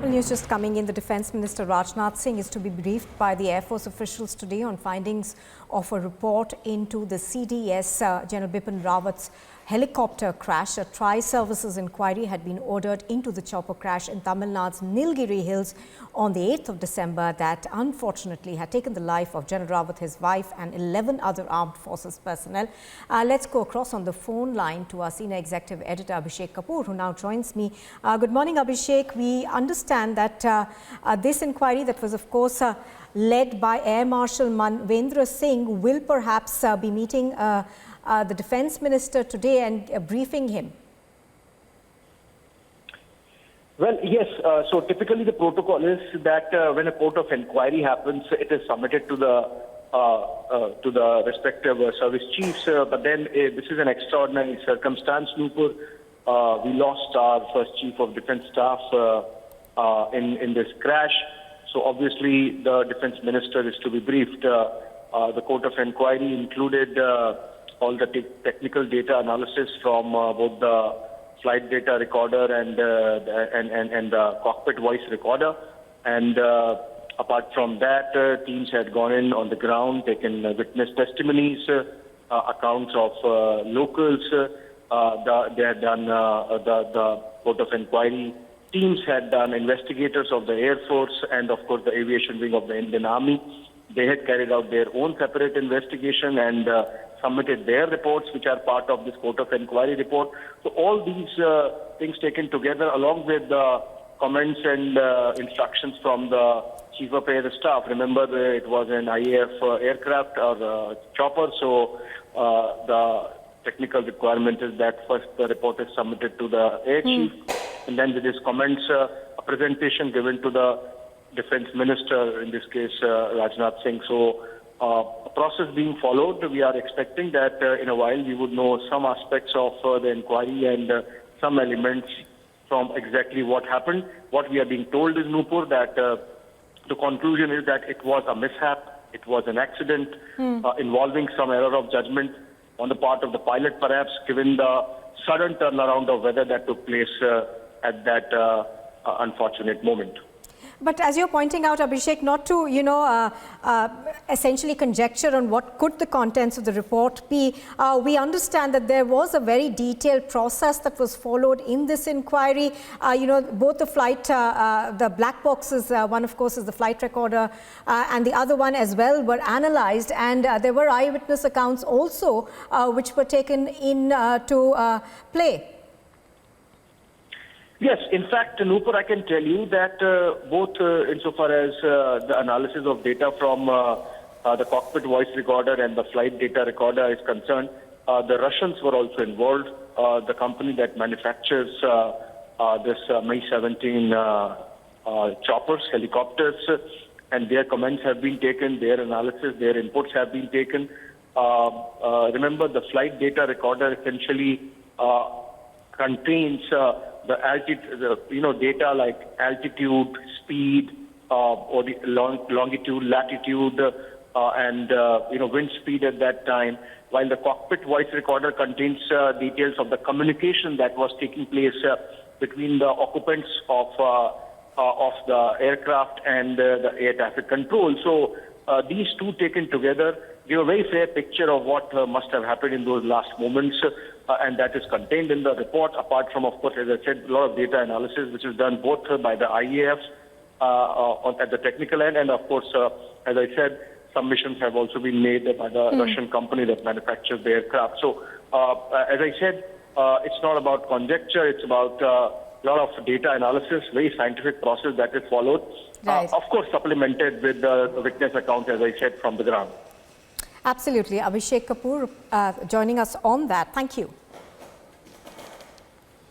Vital news just coming in. The Defence Minister Rajnath Singh is to be briefed by the Air Force officials today on findings of a report into the CDS General Bipin Rawat's helicopter crash. A tri-services inquiry had been ordered into the chopper crash in Tamil Nadu's Nilgiri Hills on the 8th of December that unfortunately had taken the life of General Rawat, his wife and 11 other armed forces personnel. Let's go across on the phone line to our senior executive editor Abhishek Kapoor, who now joins me. Good morning, Abhishek. We understand that this inquiry that was of course led by Air Marshal Manvendra Singh will perhaps be meeting the Defence Minister today and briefing him. Well, yes. So typically the protocol is that when a court of inquiry happens, it is submitted to the respective service chiefs. But then this is an extraordinary circumstance, Nupur. We lost our first Chief of Defence Staff in this crash. So obviously the Defence Minister is to be briefed. The court of inquiry included all the technical data analysis from both the flight data recorder and the cockpit voice recorder. And apart from that, teams had gone in on the ground, taken witness testimonies, accounts of locals. They had done the court of inquiry teams had done, investigators of the Air Force and of course the aviation wing of the Indian Army. They had carried out their own separate investigation and submitted their reports, which are part of this court of inquiry report. So all these things taken together, along with the comments and instructions from the Chief of Air Staff. Remember, it was an IAF aircraft or chopper, so the technical requirement is that first the report is submitted to the Air Chief, and then with his comments, a presentation given to the Defence Minister, in this case Rajnath Singh. So a process being followed. We are expecting that in a while we would know some aspects of the inquiry and some elements from exactly what happened. What we are being told is, Nupur, that the conclusion is that it was a mishap, it was an accident involving some error of judgment on the part of the pilot, perhaps, given the sudden turnaround of weather that took place at that unfortunate moment. But as you're pointing out, Abhishek, not to, essentially conjecture on what could the contents of the report be, we understand that there was a very detailed process that was followed in this inquiry. Both the flight, the black boxes, one of course is the flight recorder, and the other one as well were analyzed, and there were eyewitness accounts also which were taken in to play. Yes, in fact, Nupur, I can tell you that both insofar as the analysis of data from the cockpit voice recorder and the flight data recorder is concerned, the Russians were also involved. The company that manufactures this Mi-17 choppers, helicopters, and their comments have been taken, their analysis, their inputs have been taken. Remember, the flight data recorder essentially contains the altitude, data like altitude, speed, or the longitude, latitude, and wind speed at that time. While the cockpit voice recorder contains details of the communication that was taking place between the occupants of the aircraft and the air traffic control. So these two taken together give a very fair picture of what must have happened in those last moments, and that is contained in the report, apart from, of course, as I said, a lot of data analysis, which is done both by the IAF at the technical end, and of course, as I said, submissions have also been made by the Russian company that manufactures the aircraft. So, as I said, it's not about conjecture, it's about a lot of data analysis, very scientific process that is followed, right. Of course supplemented with the witness accounts, as I said, from the ground. Absolutely. Abhishek Kapoor joining us on that. Thank you.